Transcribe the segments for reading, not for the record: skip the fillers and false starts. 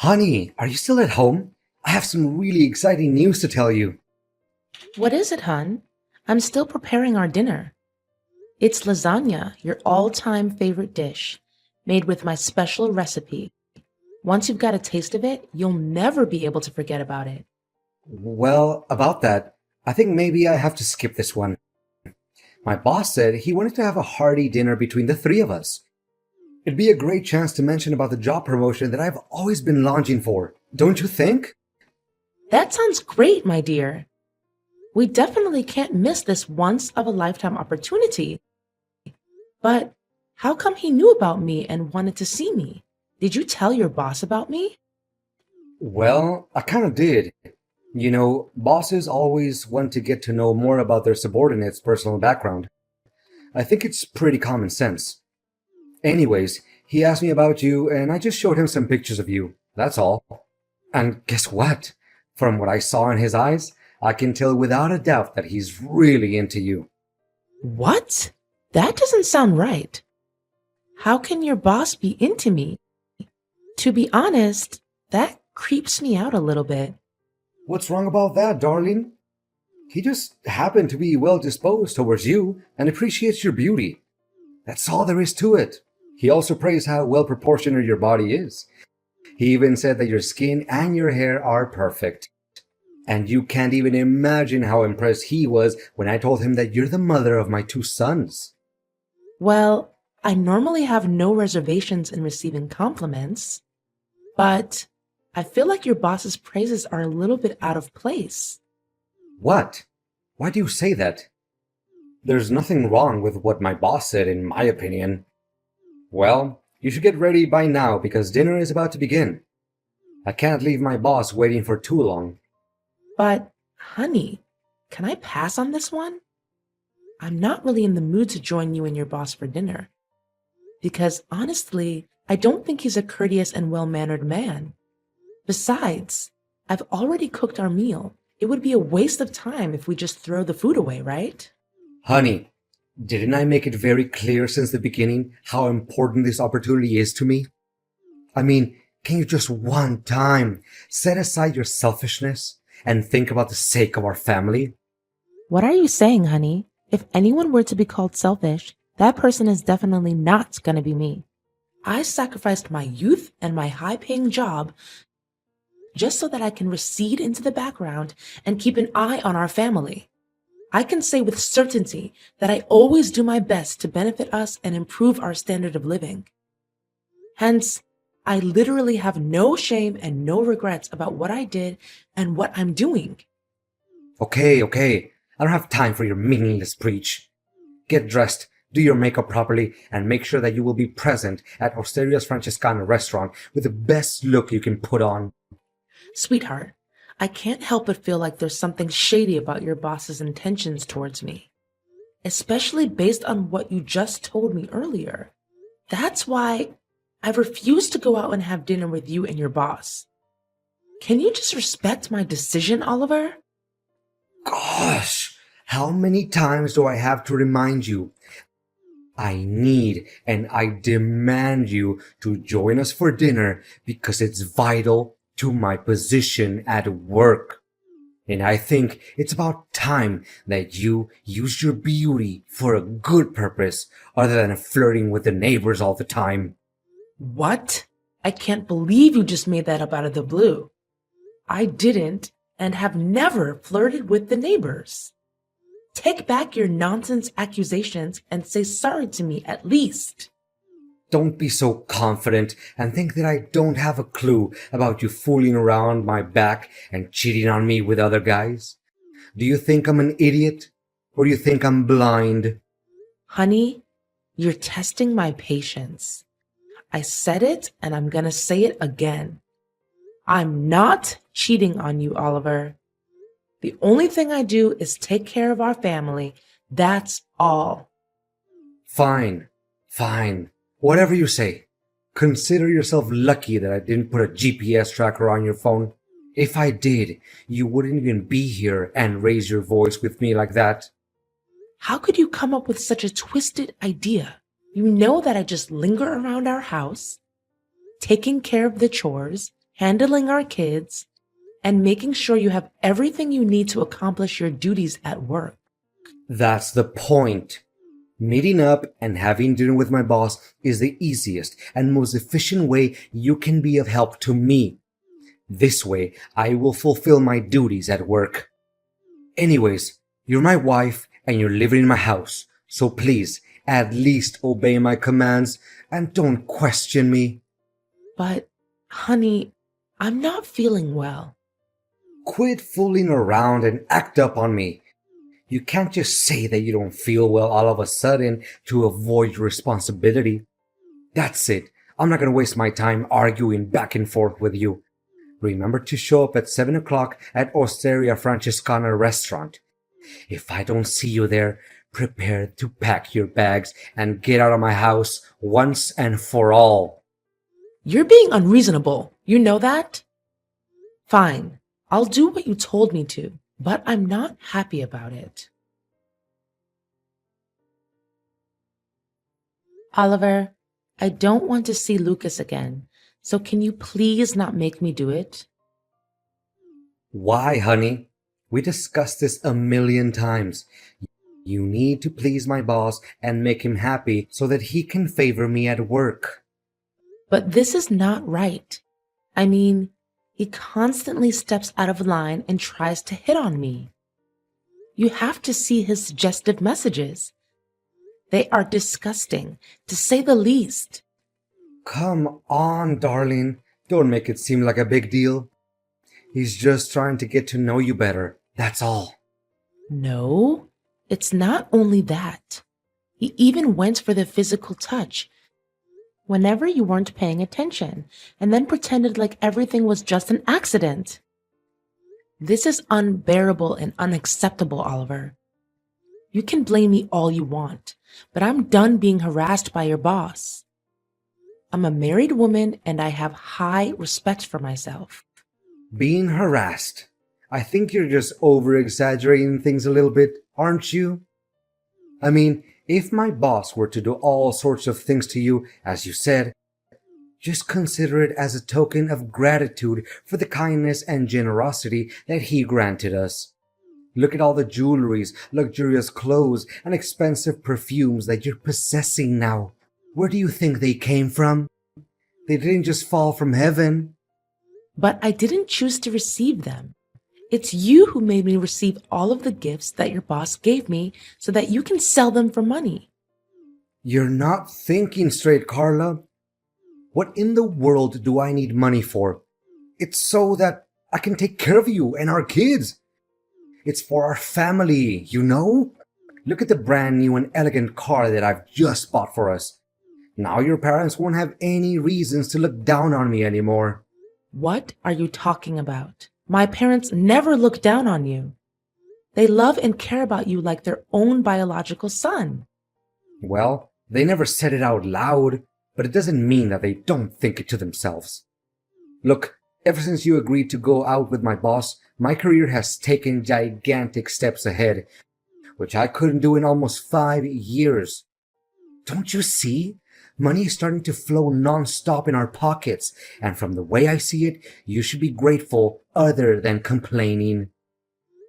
Honey, are you still at home? I have some really exciting news to tell you. What is it, hun? I'm still preparing our dinner. It's lasagna, your all-time favorite dish, made with my special recipe. Once you've got a taste of it, you'll never be able to forget about it. Well, about that, I think maybe I have to skip this one. My boss said he wanted to have a hearty dinner between the three of us. It'd be a great chance to mention about the job promotion that I've always been longing for, don't you think? That sounds great, my dear. We definitely can't miss this once-of-a-lifetime opportunity. But how come he knew about me and wanted to see me? Did you tell your boss about me? Well, I kind of did. You know, bosses always want to get to know more about their subordinates' personal background. I think it's pretty common sense. Anyways, he asked me about you, and I just showed him some pictures of you. That's all. And guess what? From what I saw in his eyes, I can tell without a doubt that he's really into you. What? That doesn't sound right. How can your boss be into me? To be honest, that creeps me out a little bit. What's wrong about that, darling? He just happened to be well disposed towards you and appreciates your beauty. That's all there is to it. He also praised how well proportioned your body is. He even said that your skin and your hair are perfect. And you can't even imagine how impressed he was when I told him that you're the mother of my two sons. Well, I normally have no reservations in receiving compliments, but I feel like your boss's praises are a little bit out of place. What? Why do you say that? There's nothing wrong with what my boss said, in my opinion. Well, you should get ready by now because dinner is about to begin. I can't leave my boss waiting for too long. But, honey, can I pass on this one? I'm not really in the mood to join you and your boss for dinner. Because honestly, I don't think he's a courteous and well-mannered man. Besides, I've already cooked our meal. It would be a waste of time if we just throw the food away, right? Honey, didn't I make it very clear since the beginning how important this opportunity is to me? I mean, can you just one time set aside your selfishness and think about the sake of our family? What are you saying, honey? If anyone were to be called selfish, that person is definitely not going to be me. I sacrificed my youth and my high-paying job just so that I can recede into the background and keep an eye on our family. I can say with certainty that I always do my best to benefit us and improve our standard of living. Hence, I literally have no shame and no regrets about what I did and what I'm doing. Okay. I don't have time for your meaningless preach. Get dressed, do your makeup properly, and make sure that you will be present at Osteria's Francescana restaurant with the best look you can put on. Sweetheart, I can't help but feel like there's something shady about your boss's intentions towards me, especially based on what you just told me earlier. That's why I refuse to go out and have dinner with you and your boss. Can you just respect my decision, Oliver? Gosh, how many times do I have to remind you? I need and I demand you to join us for dinner because it's vital to my position at work. And I think it's about time that you use your beauty for a good purpose other than flirting with the neighbors all the time. What? I can't believe you just made that up out of the blue. I didn't and have never flirted with the neighbors. Take back your nonsense accusations and say sorry to me at least. Don't be so confident and think that I don't have a clue about you fooling around my back and cheating on me with other guys. Do you think I'm an idiot? Or do you think I'm blind? Honey, you're testing my patience. I said it and I'm gonna say it again. I'm not cheating on you, Oliver. The only thing I do is take care of our family. That's all. Fine. Whatever you say. Consider yourself lucky that I didn't put a GPS tracker on your phone. If I did, you wouldn't even be here and raise your voice with me like that. How could you come up with such a twisted idea? You know that I just linger around our house, taking care of the chores, handling our kids, and making sure you have everything you need to accomplish your duties at work. That's the point. Meeting up and having dinner with my boss is the easiest and most efficient way you can be of help to me. This way, I will fulfill my duties at work. Anyways, you're my wife and you're living in my house, so please, at least obey my commands and don't question me. But, honey, I'm not feeling well. Quit fooling around and act up on me. You can't just say that you don't feel well all of a sudden to avoid your responsibility. That's it. I'm not gonna waste my time arguing back and forth with you. Remember to show up at 7 o'clock at Osteria Francescana restaurant. If I don't see you there, prepare to pack your bags and get out of my house once and for all. You're being unreasonable. You know that? Fine. I'll do what you told me to, but I'm not happy about it. Oliver, I don't want to see Lucas again, so can you please not make me do it? Why, honey? We discussed this a million times. You need to please my boss and make him happy so that he can favor me at work. But this is not right. I mean, he constantly steps out of line and tries to hit on me. You have to see his suggestive messages. They are disgusting, to say the least. Come on, darling. Don't make it seem like a big deal. He's just trying to get to know you better. That's all. No, it's not only that. He even went for the physical touch whenever you weren't paying attention, and then pretended like everything was just an accident. This is unbearable and unacceptable, Oliver. You can blame me all you want, but I'm done being harassed by your boss. I'm a married woman and I have high respect for myself. Being harassed. I think you're just over-exaggerating things a little bit, aren't you? I mean, if my boss were to do all sorts of things to you, as you said, just consider it as a token of gratitude for the kindness and generosity that he granted us. Look at all the jewelries, luxurious clothes, and expensive perfumes that you're possessing now. Where do you think they came from? They didn't just fall from heaven. But I didn't choose to receive them. It's you who made me receive all of the gifts that your boss gave me so that you can sell them for money. You're not thinking straight, Carla. What in the world do I need money for? It's so that I can take care of you and our kids. It's for our family, you know? Look at the brand new and elegant car that I've just bought for us. Now your parents won't have any reasons to look down on me anymore. What are you talking about? My parents never look down on you. They love and care about you like their own biological son. Well, they never said it out loud, but it doesn't mean that they don't think it to themselves. Look, ever since you agreed to go out with my boss, my career has taken gigantic steps ahead, which I couldn't do in almost 5 years. Don't you see? Money is starting to flow non-stop in our pockets, and from the way I see it, you should be grateful other than complaining.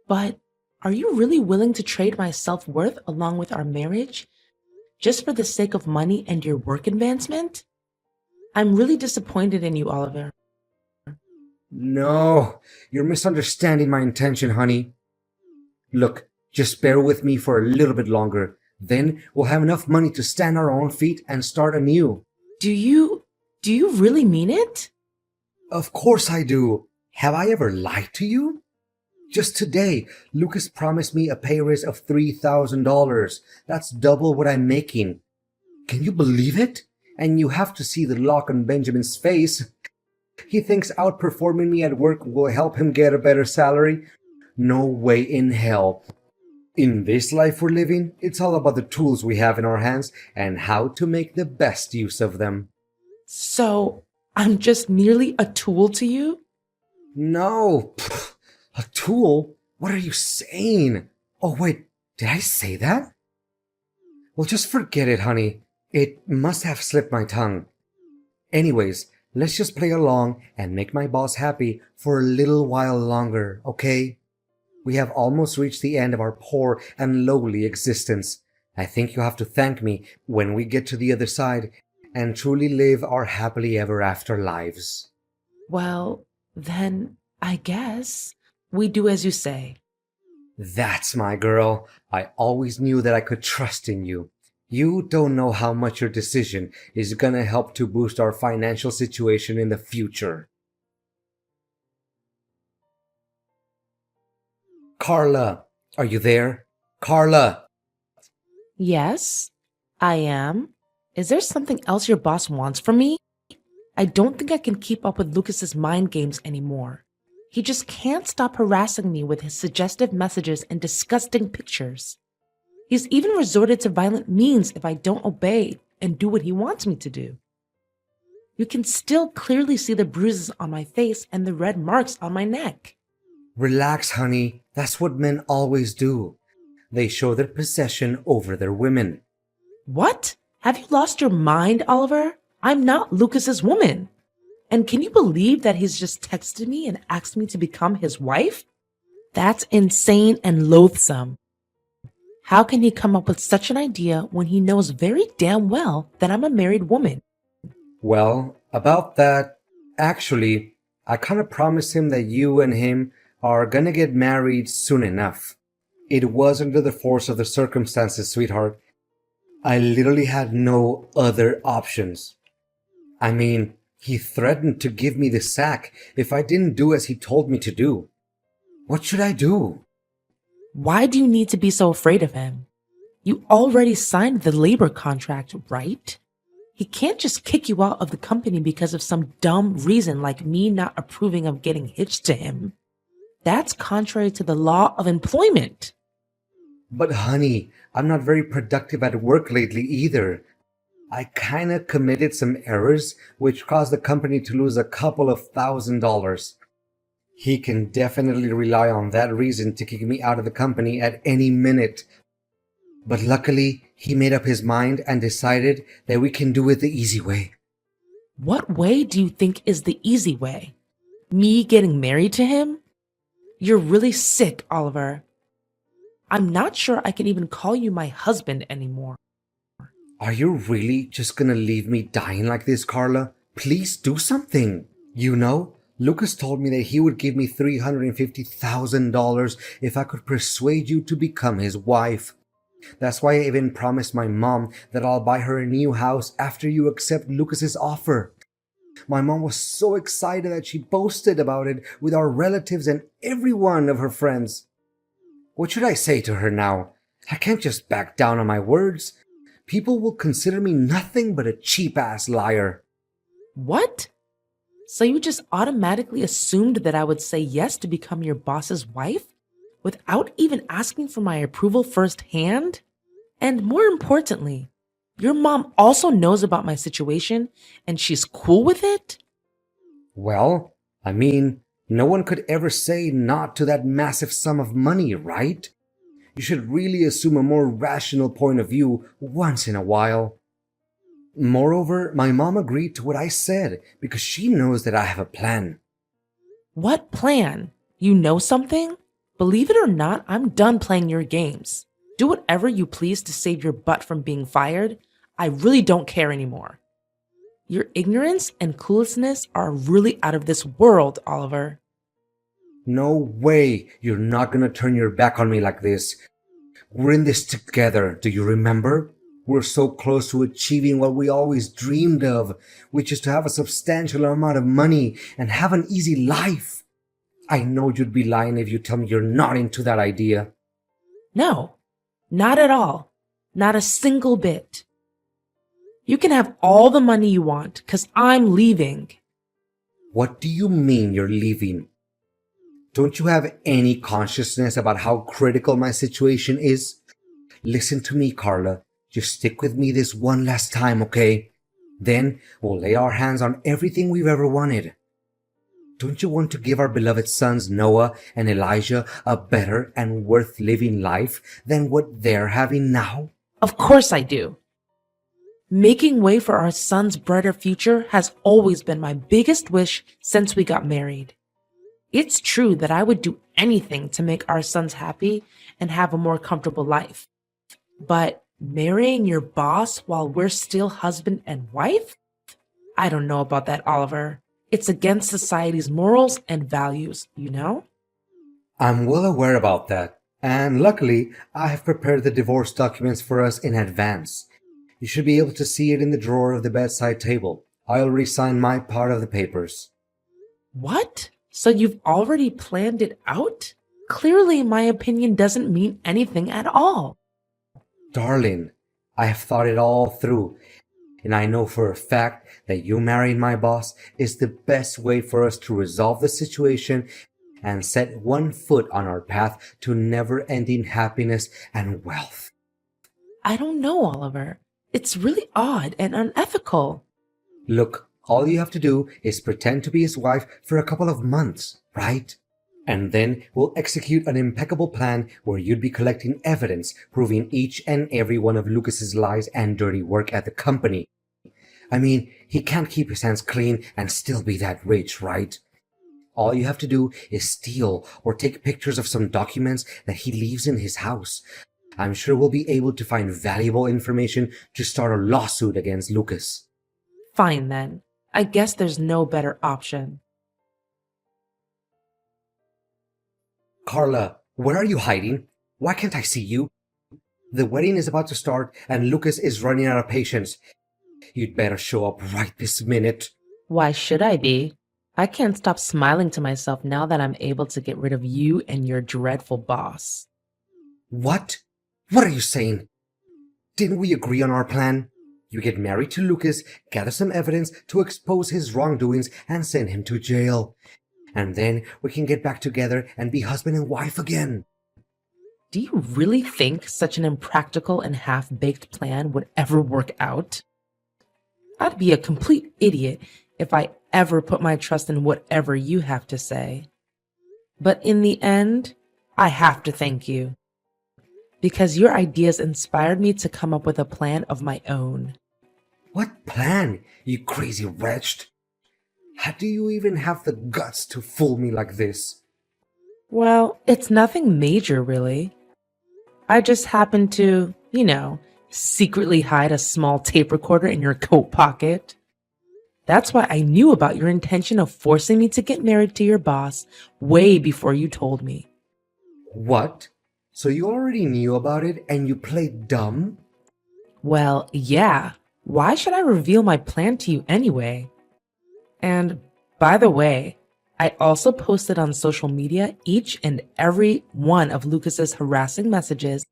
But are you really willing to trade my self-worth along with our marriage just for the sake of money and your work advancement? I'm really disappointed in you, Oliver. No, you're misunderstanding my intention, honey. Look, just bear with me for a little bit longer. Then we'll have enough money to stand on our own feet and start anew. Do you really mean it? Of course I do. Have I ever lied to you? Just today, Lucas promised me a pay raise of $3,000. That's double what I'm making. Can you believe it? And you have to see the look on Benjamin's face. He thinks outperforming me at work will help him get a better salary. No way in hell. In this life we're living, it's all about the tools we have in our hands and how to make the best use of them. So, I'm just merely a tool to you? No, a tool? What are you saying? Oh wait, did I say that? Well, just forget it, honey. It must have slipped my tongue. Anyways, Let's just play along and make my boss happy for a little while longer, okay? We have almost reached the end of our poor and lowly existence. I think you have to thank me when we get to the other side and truly live our happily ever after lives. Well, then I guess we do as you say. That's my girl. I always knew that I could trust in you. You don't know how much your decision is gonna help to boost our financial situation in the future. Carla, are you there? Carla! Yes, I am. Is there something else your boss wants from me? I don't think I can keep up with Lucas's mind games anymore. He just can't stop harassing me with his suggestive messages and disgusting pictures. He's even resorted to violent means if I don't obey and do what he wants me to do. You can still clearly see the bruises on my face and the red marks on my neck. Relax, honey. That's what men always do. They show their possession over their women. What? Have you lost your mind, Oliver? I'm not Lucas's woman. And can you believe that he's just texted me and asked me to become his wife? That's insane and loathsome. How can he come up with such an idea when he knows very damn well that I'm a married woman? Well, about that, actually, I kind of promised him that you and him are gonna get married soon enough. It was under the force of the circumstances, sweetheart. I literally had no other options. I mean, he threatened to give me the sack if I didn't do as he told me to do. What should I do? Why do you need to be so afraid of him? You already signed the labor contract, right? He can't just kick you out of the company because of some dumb reason like me not approving of getting hitched to him. That's contrary to the law of employment. But honey, I'm not very productive at work lately either. I kinda committed some errors which caused the company to lose a couple of $1,000s. He can definitely rely on that reason to kick me out of the company at any minute. But luckily, he made up his mind and decided that we can do it the easy way. What way do you think is the easy way? Me getting married to him? You're really sick, Oliver. I'm not sure I can even call you my husband anymore. Are you really just gonna leave me dying like this, Carla? Please do something. You know, Lucas told me that he would give me $350,000 if I could persuade you to become his wife. That's why I even promised my mom that I'll buy her a new house after you accept Lucas's offer. My mom was so excited that she boasted about it with our relatives and every one of her friends. What should I say to her now? I can't just back down on my words. People will consider me nothing but a cheap-ass liar. What? So you just automatically assumed that I would say yes to become your boss's wife? Without even asking for my approval firsthand? And more importantly, your mom also knows about my situation and she's cool with it? Well, I mean, no one could ever say not to that massive sum of money, right? You should really assume a more rational point of view once in a while. Moreover, my mom agreed to what I said because she knows that I have a plan. What plan? You know something? Believe it or not, I'm done playing your games. Do whatever you please to save your butt from being fired. I really don't care anymore. Your ignorance and cluelessness are really out of this world, Oliver. No way you're not gonna turn your back on me like this. We're in this together, do you remember? We're so close to achieving what we always dreamed of, which is to have a substantial amount of money and have an easy life. I know you'd be lying if you tell me you're not into that idea. No, not at all. Not a single bit. You can have all the money you want, 'cause I'm leaving. What do you mean you're leaving? Don't you have any consciousness about how critical my situation is? Listen to me, Carla. Just stick with me this one last time, okay? Then we'll lay our hands on everything we've ever wanted. Don't you want to give our beloved sons Noah and Elijah a better and worth living life than what they're having now? Of course I do. Making way for our son's brighter future has always been my biggest wish since we got married. It's true that I would do anything to make our sons happy and have a more comfortable life. But marrying your boss while we're still husband and wife? I don't know about that, Oliver. It's against society's morals and values, you know? I'm well aware about that, and luckily, I have prepared the divorce documents for us in advance. You should be able to see it in the drawer of the bedside table. I already signed my part of the papers. What? So you've already planned it out? Clearly, my opinion doesn't mean anything at all. Darling, I have thought it all through, and I know for a fact that you marrying my boss is the best way for us to resolve the situation and set one foot on our path to never-ending happiness and wealth. I don't know, Oliver. It's really odd and unethical. Look, all you have to do is pretend to be his wife for a couple of months, right? And then we'll execute an impeccable plan where you'd be collecting evidence proving each and every one of Lucas's lies and dirty work at the company. I mean, he can't keep his hands clean and still be that rich, right? All you have to do is steal or take pictures of some documents that he leaves in his house. I'm sure we'll be able to find valuable information to start a lawsuit against Lucas. Fine then. I guess there's no better option. Carla, where are you hiding? Why can't I see you? The wedding is about to start and Lucas is running out of patience. You'd better show up right this minute. Why should I be? I can't stop smiling to myself now that I'm able to get rid of you and your dreadful boss. What? What are you saying? Didn't we agree on our plan? You get married to Lucas, gather some evidence to expose his wrongdoings, and send him to jail. And then we can get back together and be husband and wife again. Do you really think such an impractical and half-baked plan would ever work out? I'd be a complete idiot if I ever put my trust in whatever you have to say. But in the end, I have to thank you. Because your ideas inspired me to come up with a plan of my own. What plan, you crazy wretch? How do you even have the guts to fool me like this? Well, it's nothing major, really. I just happened to, secretly hide a small tape recorder in your coat pocket. That's why I knew about your intention of forcing me to get married to your boss way before you told me. What? So you already knew about it and you played dumb? Well, yeah. Why should I reveal my plan to you anyway? And by the way, I also posted on social media each and every one of Lucas's harassing messages,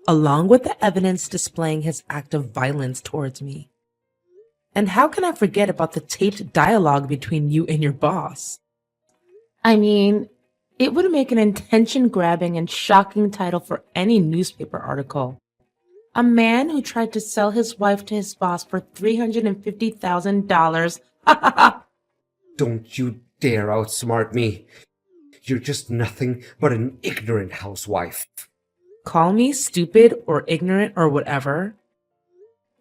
along with the evidence displaying his act of violence towards me. And how can I forget about the taped dialogue between you and your boss? I mean, it would make an attention-grabbing and shocking title for any newspaper article. A man who tried to sell his wife to his boss for $350,000. Ha ha ha! Don't you dare outsmart me. You're just nothing but an ignorant housewife. Call me stupid or ignorant or whatever.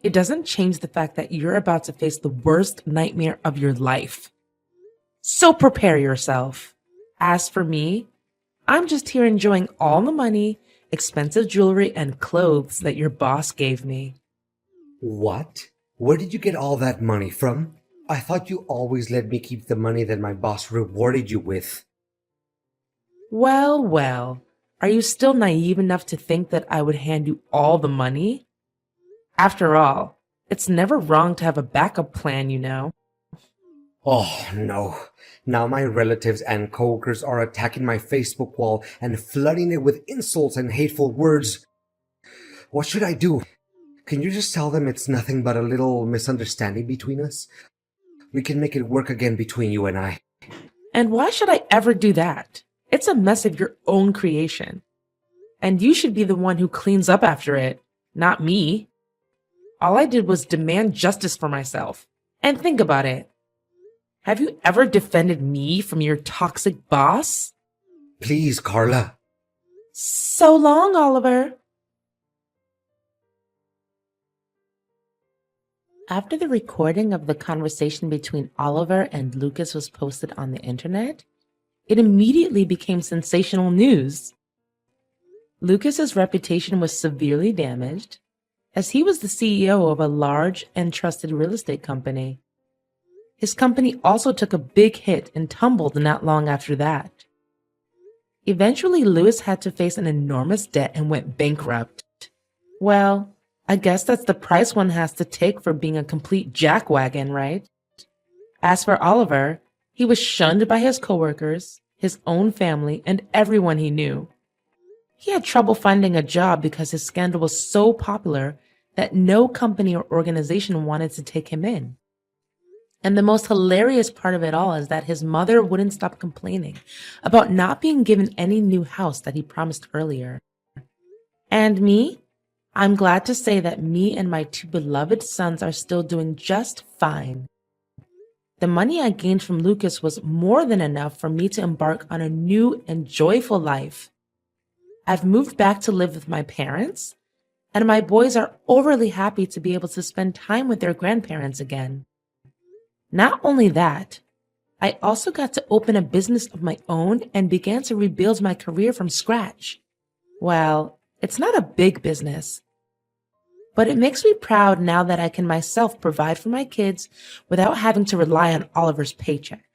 It doesn't change the fact that you're about to face the worst nightmare of your life. So prepare yourself. As for me, I'm just here enjoying all the money, expensive jewelry, and clothes that your boss gave me. What? Where did you get all that money from? I thought you always let me keep the money that my boss rewarded you with. Well, well. Are you still naive enough to think that I would hand you all the money? After all, it's never wrong to have a backup plan, you know. Oh, no. Now my relatives and coworkers are attacking my Facebook wall and flooding it with insults and hateful words. What should I do? Can you just tell them it's nothing but a little misunderstanding between us? We can make it work again between you and I. And why should I ever do that? It's a mess of your own creation. And you should be the one who cleans up after it, not me. All I did was demand justice for myself. And think about it. Have you ever defended me from your toxic boss? Please, Carla. So long, Oliver. After the recording of the conversation between Oliver and Lucas was posted on the internet, it immediately became sensational news. Lucas's reputation was severely damaged, as he was the CEO of a large and trusted real estate company. His company also took a big hit and tumbled not long after that. Eventually, Lewis had to face an enormous debt and went bankrupt. Well, I guess that's the price one has to take for being a complete jackwagon, right? As for Oliver, he was shunned by his coworkers, his own family, and everyone he knew. He had trouble finding a job because his scandal was so popular that no company or organization wanted to take him in. And the most hilarious part of it all is that his mother wouldn't stop complaining about not being given any new house that he promised earlier. And me? I'm glad to say that me and my two beloved sons are still doing just fine. The money I gained from Lucas was more than enough for me to embark on a new and joyful life. I've moved back to live with my parents, and my boys are overly happy to be able to spend time with their grandparents again. Not only that, I also got to open a business of my own and began to rebuild my career from scratch. Well, it's not a big business, but it makes me proud now that I can myself provide for my kids without having to rely on Oliver's paycheck.